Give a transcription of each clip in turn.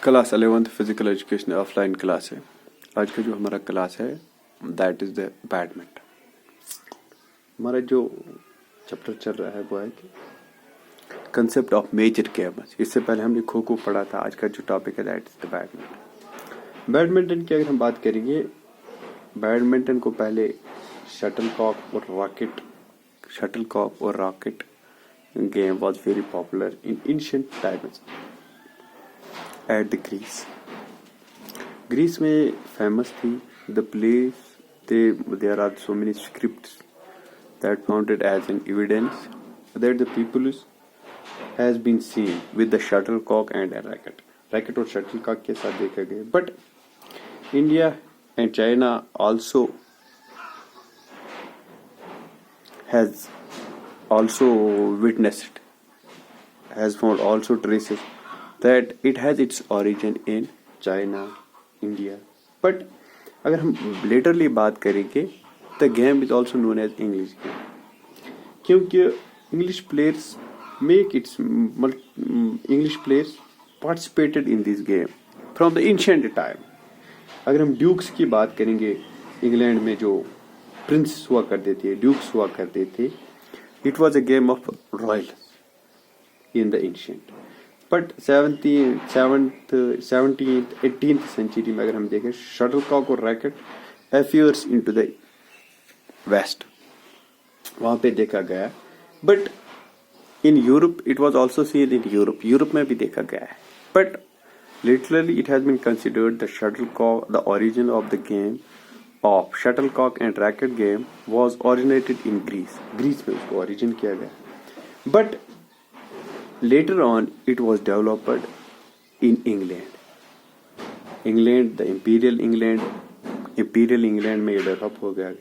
Class 11th physical education offline class है। आज का जो हमारा क्लास है दैट इज द बैडमिंटन। हमारा जो चैप्टर चल रहा है वो है कि कंसेप्ट ऑफ मेजर गेम्स। इससे पहले हमने खो खो पढ़ा था। आज का जो टॉपिक है that is the badminton. Badminton की अगर हम बात करेंगे, बैडमिंटन को पहले शटलकॉक और rocket game was very popular in ancient times at the Greece में फेमस थी। The place there are so many scripts that founded as an evidence that the people has been seen with the shuttlecock and a racket. Racket और shuttlecock के साथ देखे गए, but India and China also has also witnessed, has found also traces that it has its origin in China, India. But अगर हम laterly बात करेंगे, the game is also known as English game, क्योंकि English players participated in this game from the ancient time. अगर हम dukes की बात करेंगे, इंग्लैंड में जो प्रिंस हुआ करते थे, ड्यूक्स हुआ करते थे, it was a game of royals in the ancient. But 17th, 18th century में अगर हम देखें, शटलकॉक और racket appears into the west, वहां पे देखा गया। But in Europe it was also seen in Europe में भी देखा गया है। But literally it has been considered the shuttlecock, the origin of the game of shuttlecock and racket game was originated in Greece में उसको origin किया गया। But later on it was developed in England, the imperial England में develop हो गया।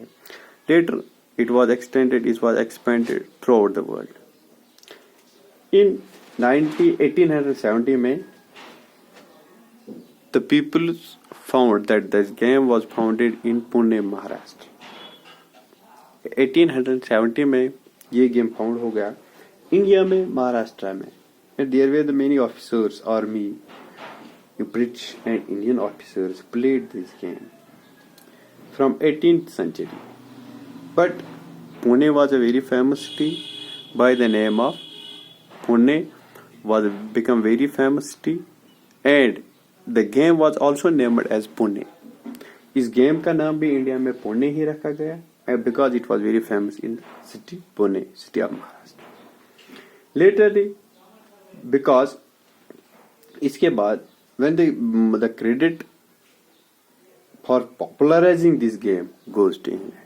Later, it was expanded throughout the world. In 1870 में, the people found that this game was founded in Pune, Maharashtra. 1870 में ये game found हो गया India में, महाराष्ट्र में। And there were the many officers, army, British and Indian officers played this game from 18th century. But Pune was a very famous city by the name of Pune was become very famous city and the game was also named as Pune. इस game का नाम भी India में पुणे ही रखा गया because it was very famous in the city Pune, city of Maharashtra. Laterly, because इसके बाद when the credit for popularizing this game goes to England.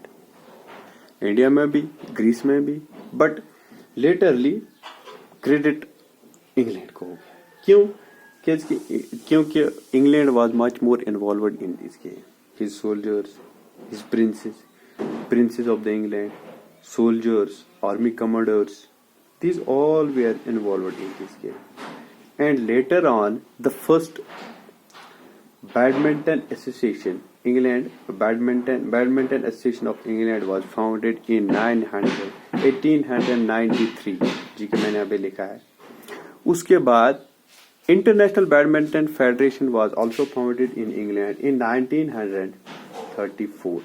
India में भी, ग्रीस में भी, बट लेटरली क्रेडिट इंग्लैंड को हो गया। क्यों? क्योंकि England was much more involved in this game. His soldiers, his princess of the England, soldiers, army commanders, these all were involved in this game. And later on, the first badminton association England, badminton association of England was founded in 1893, जी के मैंने अभी लिखा है। उसके बाद international badminton federation was also founded in England in 1934.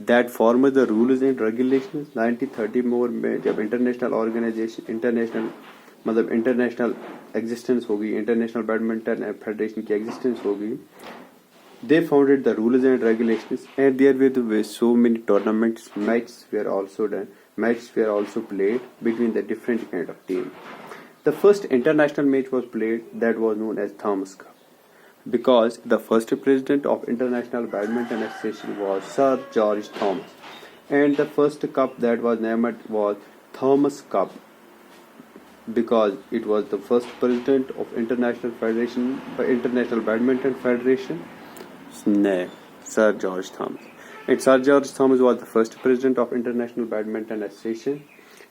That formed the rules and regulations. 1934 में जब international existence होगी, इंटरनेशनल बैडमिंटन फेडरेशन की एग्जिस्टेंस होगी, they founded the rules and regulations, and there were so many tournaments. Matches were also played between the different kind of teams. The first international match was played that was known as Thomas Cup, because the first president of International Badminton Association was Sir George Thomas, and the first cup that was named was Thomas Cup because it was the first president of International Badminton Federation. Sir George Thomas. And Sir George Thomas was the first president of International Badminton Association,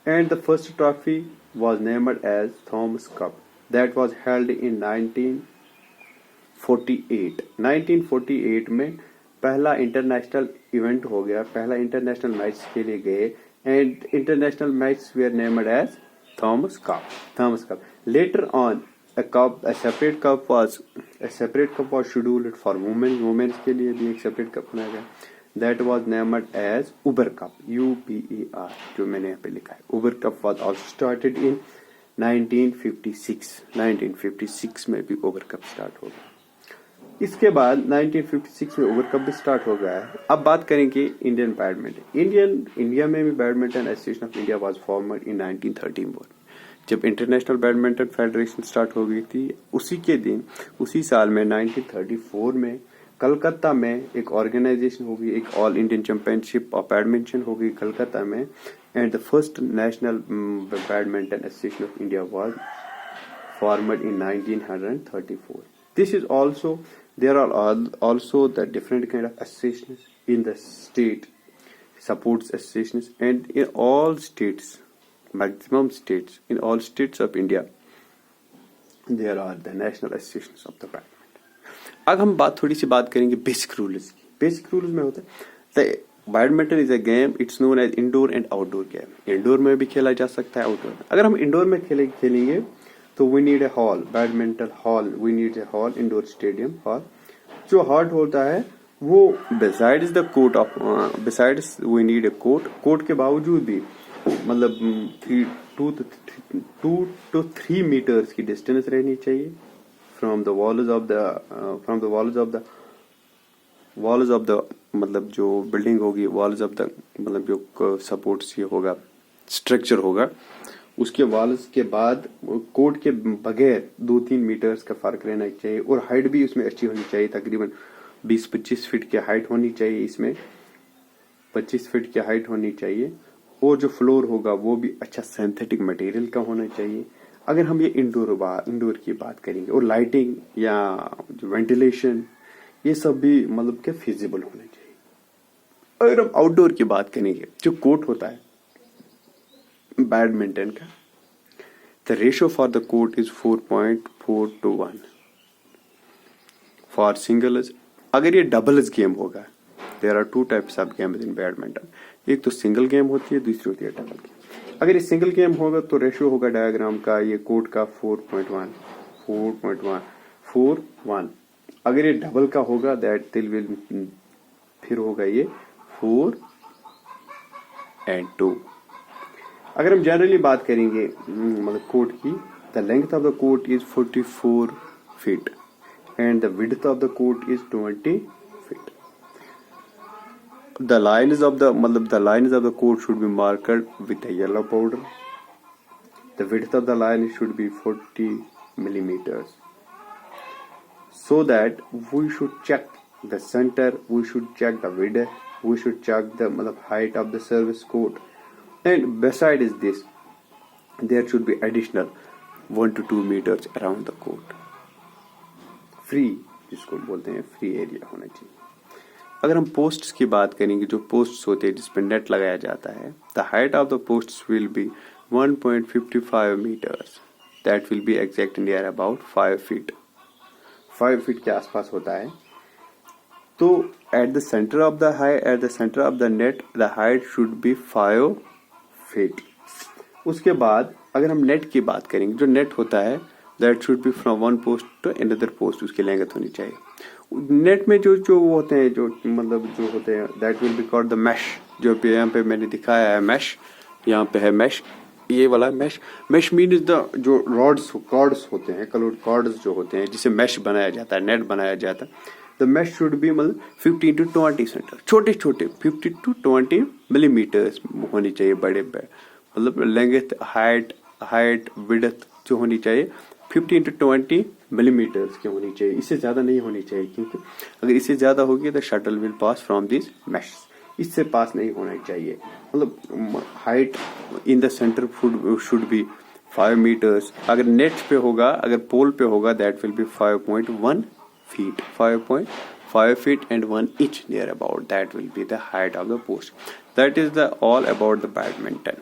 and the first trophy was named as Thomas Cup. That was held in 1948. 1948 में पहला international event हो गया, पहला international match के लिए गए, and international matches were named as Thomas Cup. Later on, a separate cup was scheduled for women. Women's के लिए भी एक separate cup बनाया गया. That was named as Uber Cup, UBER, जो मैंने यहाँ पे लिखा है. Uber Cup was also started in 1956. 1956 में भी Uber Cup start हो गया. इसके बाद 1956 में Uber Cup भी स्टार्ट हो गया है. अब बात करेंगे इंडियन बैडमिंटन. इंडिया में भी badminton association of India was formed in 1934. जब इंटरनेशनल बैडमिंटन फेडरेशन स्टार्ट हो गई थी, उसी के दिन, उसी साल में 1934 में कलकत्ता में एक ऑर्गेनाइजेशन होगी, एक all Indian championship of badminton होगी कलकत्ता में. And the first national badminton association of India was formed in 1934. This is also, there are also the different kind of associations in the state, supports associations, and in all states, maximum states, in all states of India, there are the national associations of the badminton. अब हम थोड़ी सी बात करेंगे basic rules की. Basic rules में होता है badminton is a game, it's known as indoor and outdoor game. Indoor में भी खेला जा सकता है, आउटडोर में. अगर हम इंडोर में खेलेंगे तो we need a hall, badminton hall, we need a hall, indoor stadium hall. जो हॉल होता है वो besides the court of, besides we need a court. Court के बावजूद भी मतलब 2 to 3 मीटर्स की डिस्टेंस रहनी चाहिए from the walls of the मतलब जो बिल्डिंग होगी, वॉल्स ऑफ द मतलब जो सपोर्ट्स ये होगा, स्ट्रक्चर होगा, उसके वॉल्स के बाद कोर्ट के बगैर 2-3 मीटर्स का फर्क रहना चाहिए. और हाइट भी उसमें अच्छी होनी चाहिए, तकरीबन 20-25 फीट की हाइट होनी चाहिए. इसमें 25 फीट की हाइट होनी चाहिए. और जो फ्लोर होगा वो भी अच्छा सिंथेटिक मटेरियल का होना चाहिए. अगर हम ये इंडोर की बात करेंगे, और लाइटिंग या जो वेंटिलेशन, ये सब भी मतलब क्या फिजिबल होना चाहिए. अगर हम आउटडोर की बात करेंगे, जो कोर्ट होता है बैडमिंटन का, the ratio for the court is 4.4 to 1 for singles. अगर ये डबल्स गेम होगा, there are 2 types of games in badminton. एक तो सिंगल गेम होती है, दूसरी होती है डबल गेम. अगर ये सिंगल गेम होगा तो रेशियो होगा डायग्राम का, ये कोर्ट का 4.1. अगर ये डबल का होगा दैट विल फिर होगा ये 4 and 2. अगर हम जनरली बात करेंगे मतलब कोर्ट की, the length of the court is 44 feet and the width of the court is 20 feet. The lines of the court should be marked with a yellow border. The width of the line should be 40 millimeters. So that we should check the center, we should check the width, we should check the height of the service court. And besides this, there should be additional 1 to 2 meters around the court. Free, जिसको बोलते हैं free area होना चाहिए. अगर हम posts की बात करेंगे, जो पोस्ट्स होते हैं जिसपे नेट लगाया जाता है, the height of the posts will be 1.55 meters. That will be exact near about 5 feet. 5 feet के आसपास होता है. तो at the center of the net, the height should be 5 feet. उसके बाद अगर हम नेट की बात करेंगे, जो नेट होता है that should be from one post to another post, उसकी लेंथ होनी चाहिए. नेट में जो होते हैं, जो होते हैं that will be called the mesh. जो यहाँ पे मैंने दिखाया है mesh, यहाँ पे है mesh, ये वाला mesh मीन्स द जो कॉर्ड्स होते हैं, कलर्ड कॉर्ड्स जो होते हैं जिसे mesh बनाया जाता है, नेट बनाया जाता है. The mesh should be 15 to 20 centimetre, छोटे 50 to 20 मिलीमीटर्स होनी चाहिए. बड़े लेंथ, हाइट, विड्थ जो होनी चाहिए 15 to 20 मिलीमीटर्स की होनी चाहिए. इससे ज्यादा नहीं होनी चाहिए, क्योंकि अगर इससे ज्यादा होगी तो shuttle will pass from this mesh. इससे पास नहीं होना चाहिए. Height in the centre should be 5 meters. अगर नेट पे होगा, अगर पोल पे होगा, that will be 5.1 feet. 5.5 feet and 1 inch near about. That will be the height of the post. That is all about the badminton.